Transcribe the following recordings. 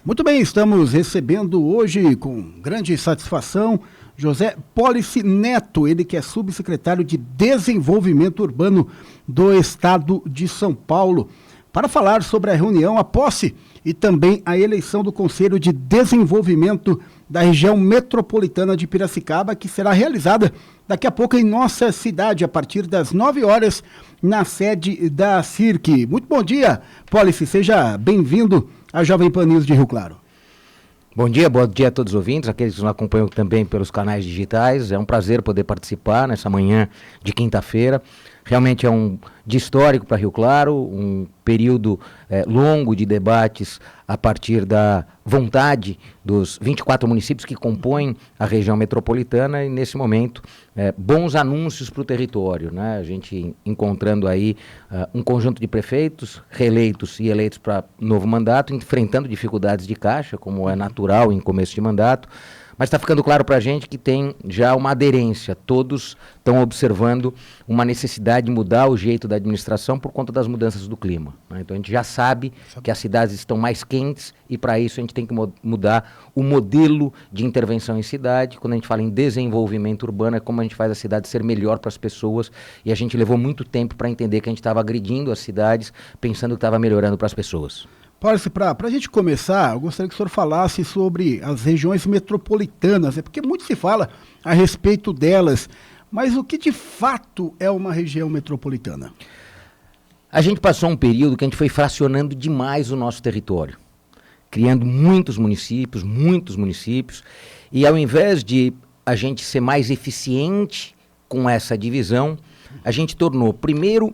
Muito bem, estamos recebendo hoje com grande satisfação José Pólice Neto, ele que é subsecretário de Desenvolvimento Urbano do Estado de São Paulo, para falar sobre a reunião, a posse e também a eleição do Conselho de Desenvolvimento da região metropolitana de Piracicaba, que será realizada daqui a pouco em nossa cidade, a partir das 9 horas, na sede da CIRC. Muito bom dia, Pólice, seja bem-vindo à Jovem Pan News de Rio Claro. Bom dia a todos os ouvintes, aqueles que nos acompanham também pelos canais digitais. É um prazer poder participar nessa manhã de quinta-feira. Realmente é um dia histórico para Rio Claro, um período longo de debates a partir da vontade dos 24 municípios que compõem a região metropolitana e, nesse momento, bons anúncios para o território, né? A gente encontrando aí um conjunto de prefeitos, reeleitos e eleitos para novo mandato, enfrentando dificuldades de caixa, como é natural em começo de mandato, mas está ficando claro para a gente que tem já uma aderência. Todos estão observando uma necessidade de mudar o jeito da administração por conta das mudanças do clima, né? Então a gente já sabe que as cidades estão mais quentes e para isso a gente tem que mudar o modelo de intervenção em cidade. Quando a gente fala em desenvolvimento urbano, é como a gente faz a cidade ser melhor para as pessoas, e a gente levou muito tempo para entender que a gente estava agredindo as cidades pensando que estava melhorando para as pessoas. Pólice, para a gente começar, eu gostaria que o senhor falasse sobre as regiões metropolitanas, porque muito se fala a respeito delas, mas o que de fato é uma região metropolitana? A gente passou um período que a gente foi fracionando demais o nosso território, criando muitos municípios, e ao invés de a gente ser mais eficiente com essa divisão, a gente tornou, primeiro,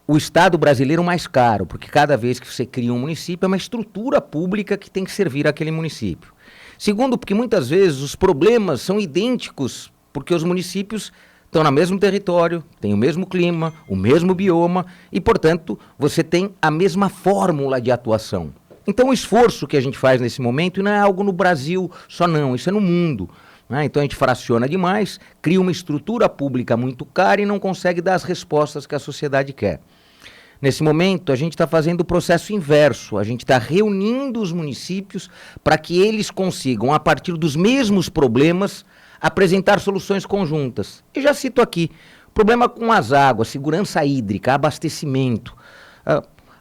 o Estado brasileiro mais caro, porque cada vez que você cria um município é uma estrutura pública que tem que servir àquele município. Segundo, porque muitas vezes os problemas são idênticos, porque os municípios estão no mesmo território, têm o mesmo clima, o mesmo bioma e, portanto, você tem a mesma fórmula de atuação. Então o esforço que a gente faz nesse momento não é algo no Brasil só não, isso é no mundo. Então a gente fraciona demais, cria uma estrutura pública muito cara e não consegue dar as respostas que a sociedade quer. Nesse momento, a gente está fazendo o processo inverso, a gente está reunindo os municípios para que eles consigam, a partir dos mesmos problemas, apresentar soluções conjuntas. E já cito aqui, problema com as águas, segurança hídrica, abastecimento.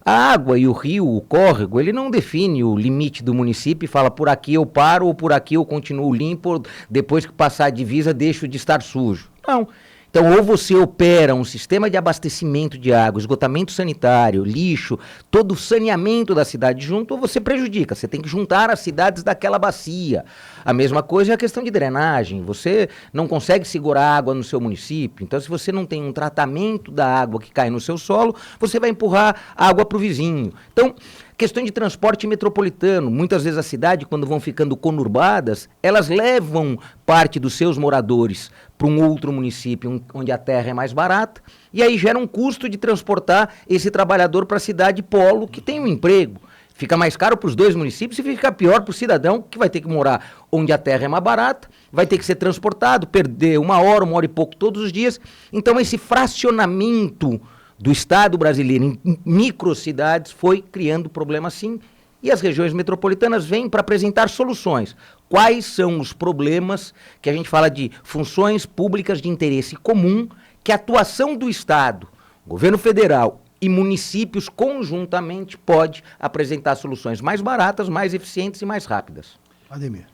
A água e o rio, o córrego, ele não define o limite do município e fala por aqui eu paro ou por aqui eu continuo limpo, depois que passar a divisa deixo de estar sujo. Não. Então, ou você opera um sistema de abastecimento de água, esgotamento sanitário, lixo, todo o saneamento da cidade junto, ou você prejudica. Você tem que juntar as cidades daquela bacia. A mesma coisa é a questão de drenagem. Você não consegue segurar água no seu município. Então, se você não tem um tratamento da água que cai no seu solo, você vai empurrar água para o vizinho. Então, questão de transporte metropolitano. Muitas vezes a cidade, quando vão ficando conurbadas, elas levam parte dos seus moradores para um outro município onde a terra é mais barata, e aí gera um custo de transportar esse trabalhador para a cidade polo que tem um emprego. Fica mais caro para os dois municípios e fica pior para o cidadão que vai ter que morar onde a terra é mais barata, vai ter que ser transportado, perder uma hora e pouco todos os dias. Então esse fracionamento do Estado brasileiro em microcidades foi criando problema sim, e as regiões metropolitanas vêm para apresentar soluções. Quais são os problemas que a gente fala de funções públicas de interesse comum, que a atuação do Estado, governo federal e municípios conjuntamente pode apresentar soluções mais baratas, mais eficientes e mais rápidas. Ademir.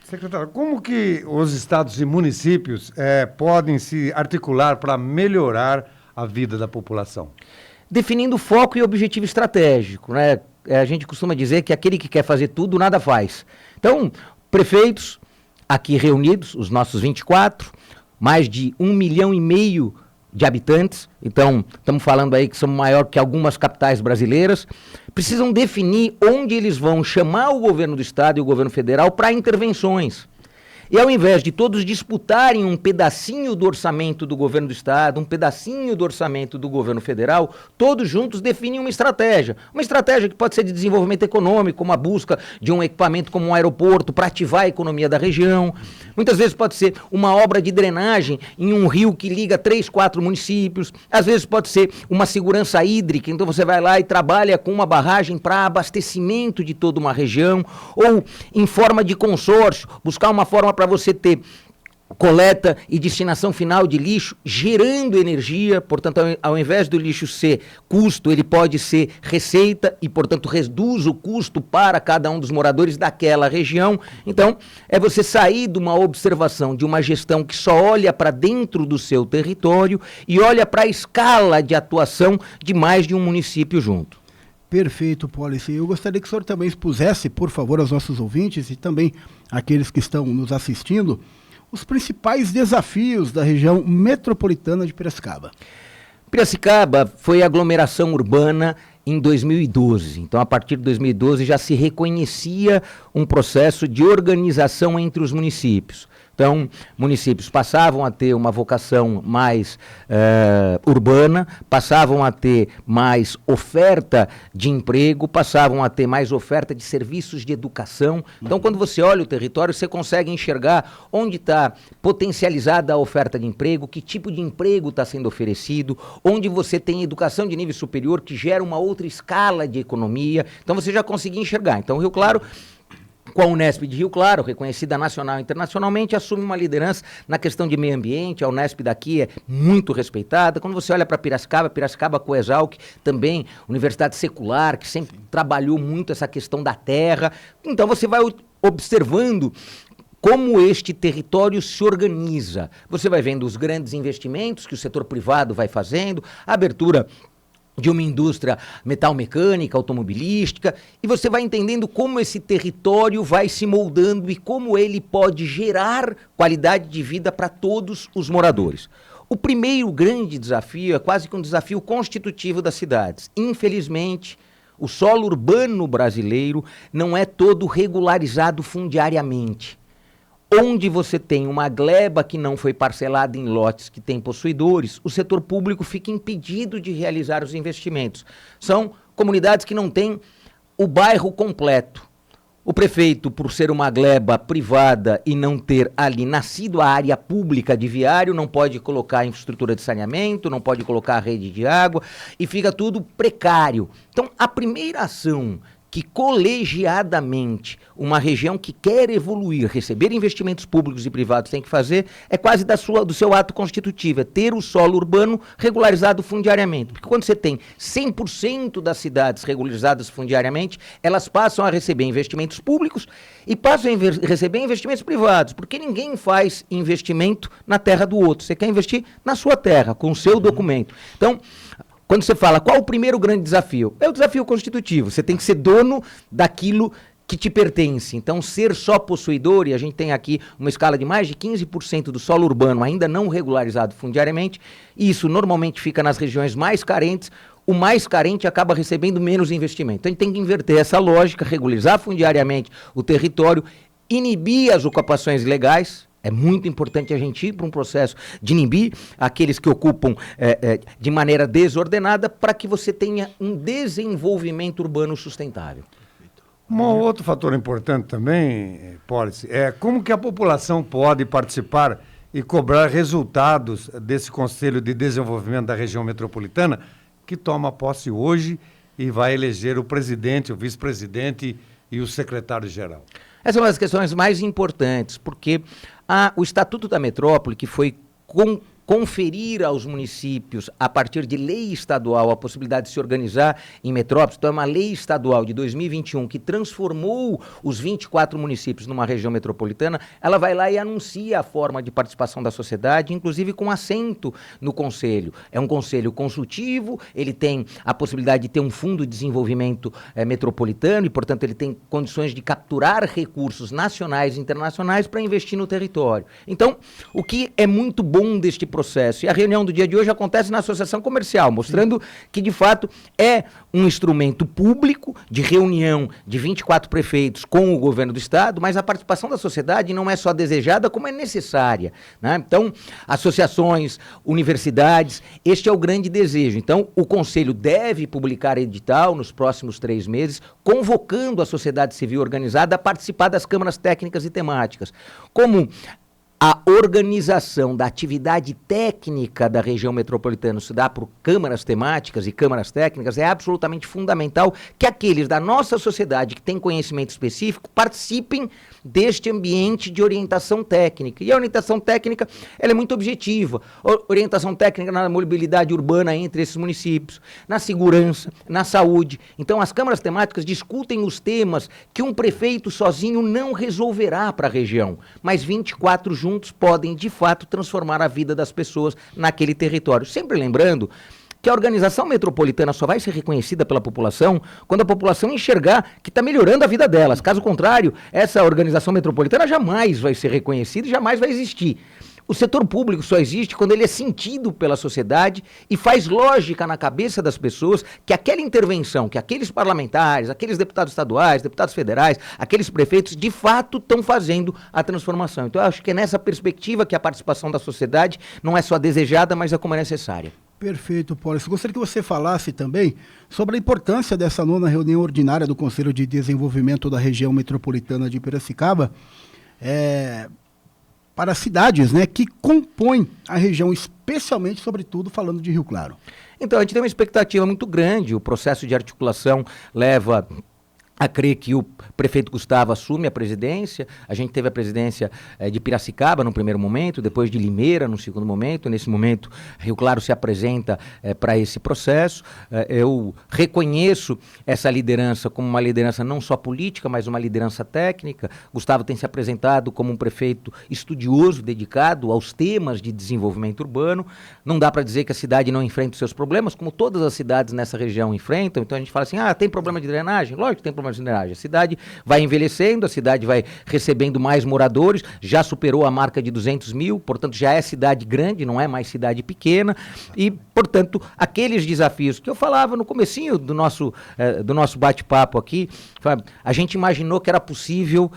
Secretário, como que os estados e municípios podem se articular para melhorar a vida da população? Definindo foco e objetivo estratégico, né? A gente costuma dizer que aquele que quer fazer tudo, nada faz. Então, prefeitos aqui reunidos, os nossos 24, mais de 1,5 milhão de habitantes, então estamos falando aí que somos maior que algumas capitais brasileiras, precisam definir onde eles vão chamar o governo do estado e o governo federal para intervenções. E ao invés de todos disputarem um pedacinho do orçamento do governo do estado, um pedacinho do orçamento do governo federal, todos juntos definem uma estratégia. Uma estratégia que pode ser de desenvolvimento econômico, como a busca de um equipamento como um aeroporto para ativar a economia da região. Muitas vezes pode ser uma obra de drenagem em um rio que liga 3, 4 municípios. Às vezes pode ser uma segurança hídrica, então você vai lá e trabalha com uma barragem para abastecimento de toda uma região, ou em forma de consórcio, buscar uma forma para você ter coleta e destinação final de lixo, gerando energia, portanto, ao invés do lixo ser custo, ele pode ser receita e, portanto, reduz o custo para cada um dos moradores daquela região. Então, é você sair de uma observação, de uma gestão que só olha para dentro do seu território e olha para a escala de atuação de mais de um município junto. Perfeito, Policy. Eu gostaria que o senhor também expusesse, por favor, aos nossos ouvintes e também àqueles que estão nos assistindo, os principais desafios da região metropolitana de Piracicaba. Piracicaba foi aglomeração urbana em 2012. Então, a partir de 2012, já se reconhecia um processo de organização entre os municípios. Então, municípios passavam a ter uma vocação mais urbana, passavam a ter mais oferta de emprego, passavam a ter mais oferta de serviços de educação. Então, quando você olha o território, você consegue enxergar onde está potencializada a oferta de emprego, que tipo de emprego está sendo oferecido, onde você tem educação de nível superior, que gera uma outra escala de economia. Então, você já conseguia enxergar. Então, Rio Claro, com a Unesp de Rio Claro, reconhecida nacional e internacionalmente, assume uma liderança na questão de meio ambiente. A Unesp daqui é muito respeitada. Quando você olha para Piracicaba com a Exalc, também universidade secular, que sempre trabalhou muito essa questão da terra. Então você vai observando como este território se organiza. Você vai vendo os grandes investimentos que o setor privado vai fazendo, a abertura de uma indústria metalmecânica, automobilística, e você vai entendendo como esse território vai se moldando e como ele pode gerar qualidade de vida para todos os moradores. O primeiro grande desafio é quase que um desafio constitutivo das cidades. Infelizmente, o solo urbano brasileiro não é todo regularizado fundiariamente. Onde você tem uma gleba que não foi parcelada em lotes que tem possuidores, o setor público fica impedido de realizar os investimentos. São comunidades que não têm o bairro completo. O prefeito, por ser uma gleba privada e não ter ali nascido a área pública de viário, não pode colocar infraestrutura de saneamento, não pode colocar rede de água e fica tudo precário. Então, a primeira ação que colegiadamente uma região que quer evoluir, receber investimentos públicos e privados tem que fazer, é quase do seu ato constitutivo, é ter o solo urbano regularizado fundiariamente. Porque quando você tem 100% das cidades regularizadas fundiariamente, elas passam a receber investimentos públicos e passam a receber investimentos privados, porque ninguém faz investimento na terra do outro. Você quer investir na sua terra, com o seu documento. Então, quando você fala qual o primeiro grande desafio? É o desafio constitutivo. Você tem que ser dono daquilo que te pertence. Então, ser só possuidor, e a gente tem aqui uma escala de mais de 15% do solo urbano ainda não regularizado fundiariamente, e isso normalmente fica nas regiões mais carentes. O mais carente acaba recebendo menos investimento. Então, a gente tem que inverter essa lógica, regularizar fundiariamente o território, inibir as ocupações ilegais. É muito importante a gente ir para um processo de inibir aqueles que ocupam de maneira desordenada para que você tenha um desenvolvimento urbano sustentável. Um outro fator importante também, Policy, é como que a população pode participar e cobrar resultados desse Conselho de Desenvolvimento da Região Metropolitana, que toma posse hoje e vai eleger o presidente, o vice-presidente e o secretário-geral. Essa é uma das questões mais importantes, porque o Estatuto da Metrópole, que foi conferir aos municípios, a partir de lei estadual, a possibilidade de se organizar em metrópoles. Então, é uma lei estadual de 2021 que transformou os 24 municípios numa região metropolitana. Ela vai lá e anuncia a forma de participação da sociedade, inclusive com assento no conselho. É um conselho consultivo, ele tem a possibilidade de ter um fundo de desenvolvimento metropolitano e, portanto, ele tem condições de capturar recursos nacionais e internacionais para investir no território. Então, o que é muito bom deste processo. E a reunião do dia de hoje acontece na associação comercial, mostrando que, de fato, é um instrumento público de reunião de 24 prefeitos com o governo do estado, mas a participação da sociedade não é só desejada, como é necessária, né? Então, associações, universidades, este é o grande desejo. Então, o Conselho deve publicar edital nos próximos 3 meses, convocando a sociedade civil organizada a participar das câmaras técnicas e temáticas. Como a organização da atividade técnica da região metropolitana se dá por câmaras temáticas e câmaras técnicas, é absolutamente fundamental que aqueles da nossa sociedade que têm conhecimento específico participem deste ambiente de orientação técnica. E a orientação técnica, ela é muito objetiva. Orientação técnica na mobilidade urbana entre esses municípios, na segurança, na saúde. Então, as câmaras temáticas discutem os temas que um prefeito sozinho não resolverá para a região, mas 24 juntos podem, de fato, transformar a vida das pessoas naquele território. Sempre lembrando que a organização metropolitana só vai ser reconhecida pela população quando a população enxergar que está melhorando a vida delas. Caso contrário, essa organização metropolitana jamais vai ser reconhecida e jamais vai existir. O setor público só existe quando ele é sentido pela sociedade e faz lógica na cabeça das pessoas que aquela intervenção, que aqueles parlamentares, aqueles deputados estaduais, deputados federais, aqueles prefeitos, de fato estão fazendo a transformação. Então, eu acho que é nessa perspectiva que a participação da sociedade não é só desejada, mas é como é necessária. Perfeito, Paulo. Eu gostaria que você falasse também sobre a importância dessa 9ª reunião ordinária do Conselho de Desenvolvimento da Região Metropolitana de Piracicaba, para as cidades, né, que compõem a região, especialmente, sobretudo, falando de Rio Claro. Então, a gente tem uma expectativa muito grande. O processo de articulação leva a crer que o prefeito Gustavo assume a presidência. A gente teve a presidência de Piracicaba no primeiro momento, depois de Limeira no segundo momento. Nesse momento, Rio Claro se apresenta para esse processo. Eu reconheço essa liderança como uma liderança não só política, mas uma liderança técnica. Gustavo tem se apresentado como um prefeito estudioso, dedicado aos temas de desenvolvimento urbano. Não dá para dizer que a cidade não enfrenta os seus problemas, como todas as cidades nessa região enfrentam. Então a gente fala assim, tem problema de drenagem? Lógico que tem problema de drenagem. A cidade vai envelhecendo, a cidade vai recebendo mais moradores, já superou a marca de 200 mil, portanto já é cidade grande, não é mais cidade pequena, e portanto aqueles desafios que eu falava no comecinho do nosso bate-papo aqui, a gente imaginou que era possível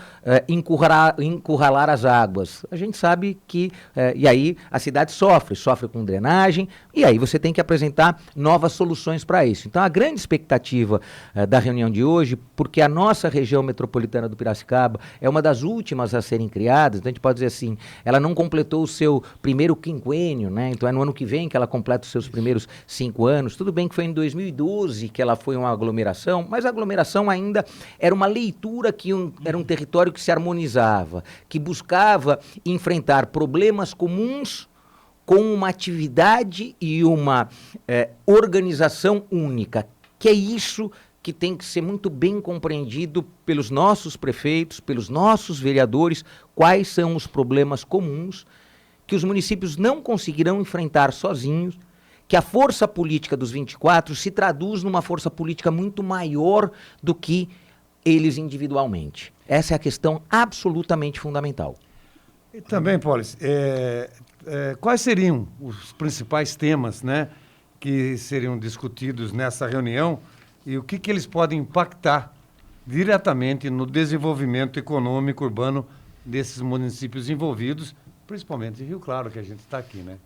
encurralar as águas. A gente sabe que, e aí a cidade sofre com drenagem, e aí você tem que apresentar novas soluções para isso. Então a grande expectativa da reunião de hoje, porque a nossa região metropolitana do Piracicaba é uma das últimas a serem criadas, então a gente pode dizer assim, ela não completou o seu primeiro quinquênio, né? Então é no ano que vem que ela completa os seus primeiros 5 anos. Tudo bem que foi em 2012 que ela foi uma aglomeração, mas a aglomeração ainda era uma leitura que era um território que se harmonizava, que buscava enfrentar problemas comuns com uma atividade e uma organização única, que é isso que tem que ser muito bem compreendido pelos nossos prefeitos, pelos nossos vereadores, quais são os problemas comuns que os municípios não conseguirão enfrentar sozinhos, que a força política dos 24 se traduz numa força política muito maior do que eles individualmente. Essa é a questão absolutamente fundamental. E também, Polis, quais seriam os principais temas, né, que seriam discutidos nessa reunião e o que eles podem impactar diretamente no desenvolvimento econômico urbano desses municípios envolvidos, principalmente em Rio Claro, que a gente está aqui, né?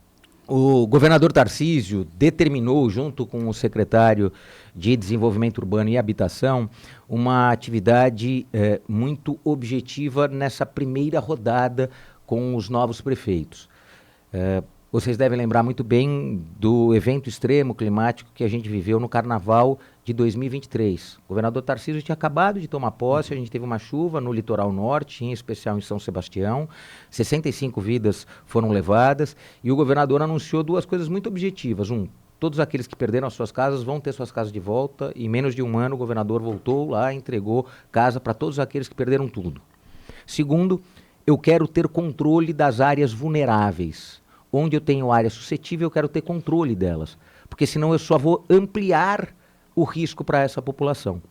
O governador Tarcísio determinou, junto com o secretário de Desenvolvimento Urbano e Habitação, uma atividade muito objetiva nessa primeira rodada com os novos prefeitos. Vocês devem lembrar muito bem do evento extremo climático que a gente viveu no Carnaval de 2023. O governador Tarcísio tinha acabado de tomar posse, a gente teve uma chuva no litoral norte, em especial em São Sebastião, 65 vidas foram levadas, e o governador anunciou 2 coisas muito objetivas. Todos aqueles que perderam as suas casas vão ter suas casas de volta, e em menos de 1 ano o governador voltou lá e entregou casa para todos aqueles que perderam tudo. Segundo, eu quero ter controle das áreas vulneráveis. Onde eu tenho área suscetível, eu quero ter controle delas, porque senão eu só vou ampliar o risco para essa população. O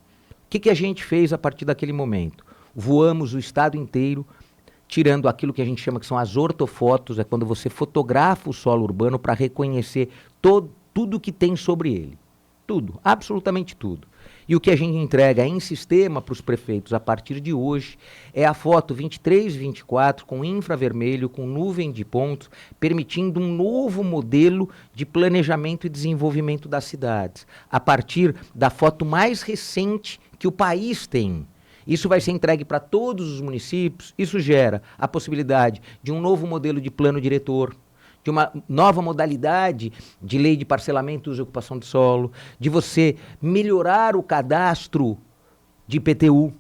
que a gente fez a partir daquele momento? Voamos o estado inteiro, tirando aquilo que a gente chama que são as ortofotos, é quando você fotografa o solo urbano para reconhecer tudo que tem sobre ele. Tudo, absolutamente tudo. E o que a gente entrega em sistema para os prefeitos a partir de hoje é a foto 23 e 24 com infravermelho, com nuvem de pontos, permitindo um novo modelo de planejamento e desenvolvimento das cidades, a partir da foto mais recente que o país tem. Isso vai ser entregue para todos os municípios, isso gera a possibilidade de um novo modelo de plano diretor, de uma nova modalidade de lei de parcelamento e uso e ocupação de solo, de você melhorar o cadastro de IPTU,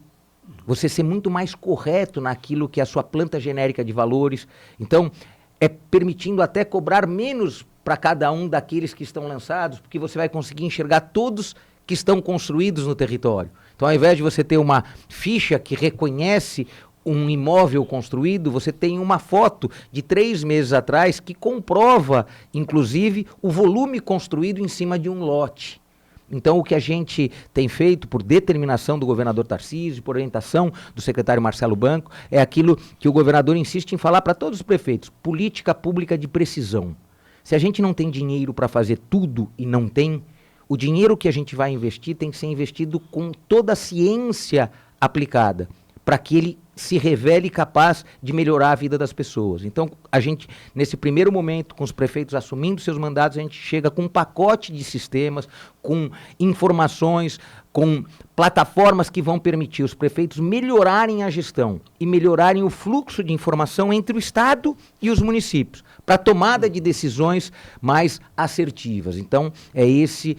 você ser muito mais correto naquilo que é a sua planta genérica de valores. Então, é permitindo até cobrar menos para cada um daqueles que estão lançados, porque você vai conseguir enxergar todos que estão construídos no território. Então, ao invés de você ter uma ficha que reconhece um imóvel construído, você tem uma foto de 3 meses atrás que comprova, inclusive, o volume construído em cima de um lote. Então, o que a gente tem feito, por determinação do governador Tarcísio, por orientação do secretário Marcelo Banco, é aquilo que o governador insiste em falar para todos os prefeitos: política pública de precisão. Se a gente não tem dinheiro para fazer tudo e não tem, o dinheiro que a gente vai investir tem que ser investido com toda a ciência aplicada, para que ele se revele capaz de melhorar a vida das pessoas. Então, a gente, nesse primeiro momento, com os prefeitos assumindo seus mandatos, a gente chega com um pacote de sistemas, com informações, com plataformas que vão permitir os prefeitos melhorarem a gestão e melhorarem o fluxo de informação entre o Estado e os municípios, para tomada de decisões mais assertivas. Então, é esse,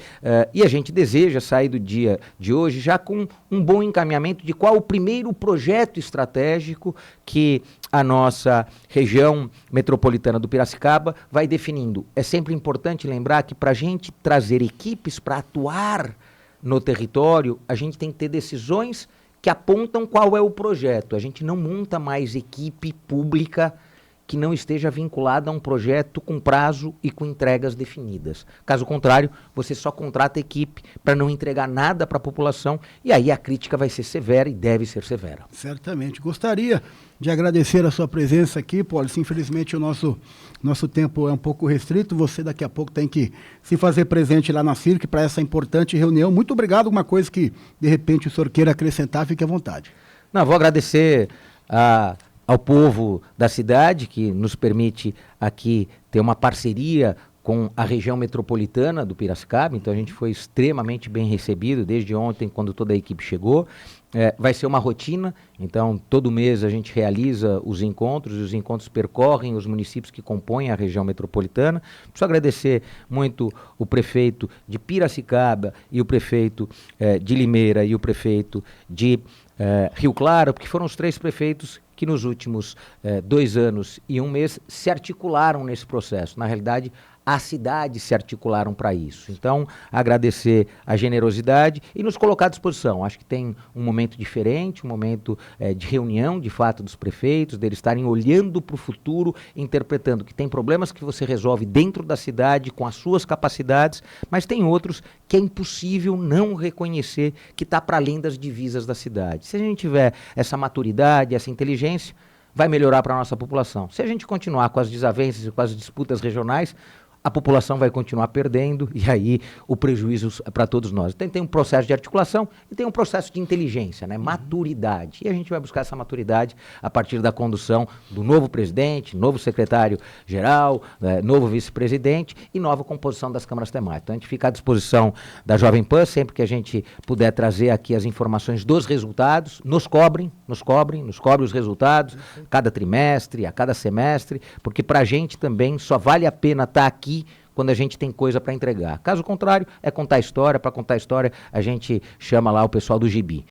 e a gente deseja sair do dia de hoje já com um bom encaminhamento de qual o primeiro projeto estratégico que a nossa região metropolitana do Piracicaba vai definindo. É sempre importante lembrar que para a gente trazer equipes para atuar no território, a gente tem que ter decisões que apontam qual é o projeto. A gente não monta mais equipe pública que não esteja vinculada a um projeto com prazo e com entregas definidas. Caso contrário, você só contrata equipe para não entregar nada para a população, e aí a crítica vai ser severa e deve ser severa. Certamente. Gostaria de agradecer a sua presença aqui, Pólice. Infelizmente o nosso tempo é um pouco restrito, você daqui a pouco tem que se fazer presente lá na CIRC para essa importante reunião. Muito obrigado. Uma coisa que de repente o senhor queira acrescentar, fique à vontade. Não, vou agradecer ao povo da cidade, que nos permite aqui ter uma parceria com a região metropolitana do Piracicaba. Então a gente foi extremamente bem recebido desde ontem, quando toda a equipe chegou. Vai ser uma rotina, então todo mês a gente realiza os encontros, e os encontros percorrem os municípios que compõem a região metropolitana. Preciso agradecer muito o prefeito de Piracicaba e o prefeito de Limeira e o prefeito de Rio Claro, porque foram os 3 prefeitos que nos últimos 2 anos e 1 mês se articularam nesse processo. Na realidade, as cidades se articularam para isso. Então, agradecer a generosidade e nos colocar à disposição. Acho que tem um momento diferente, um momento de reunião, de fato, dos prefeitos, deles estarem olhando para o futuro, interpretando que tem problemas que você resolve dentro da cidade, com as suas capacidades, mas tem outros que é impossível não reconhecer que está para além das divisas da cidade. Se a gente tiver essa maturidade, essa inteligência, vai melhorar para a nossa população. Se a gente continuar com as desavenças e com as disputas regionais, a população vai continuar perdendo, e aí o prejuízo é para todos nós. Tem um processo de articulação e tem um processo de inteligência, né? Maturidade. E a gente vai buscar essa maturidade a partir da condução do novo presidente, novo secretário-geral, novo vice-presidente e nova composição das câmaras temáticas. Então a gente fica à disposição da Jovem Pan, sempre que a gente puder trazer aqui as informações dos resultados. Nos cobrem os resultados, cada trimestre, a cada semestre, porque para a gente também só vale a pena estar aqui quando a gente tem coisa para entregar. Caso contrário, é contar história. Para contar história, a gente chama lá o pessoal do Gibi.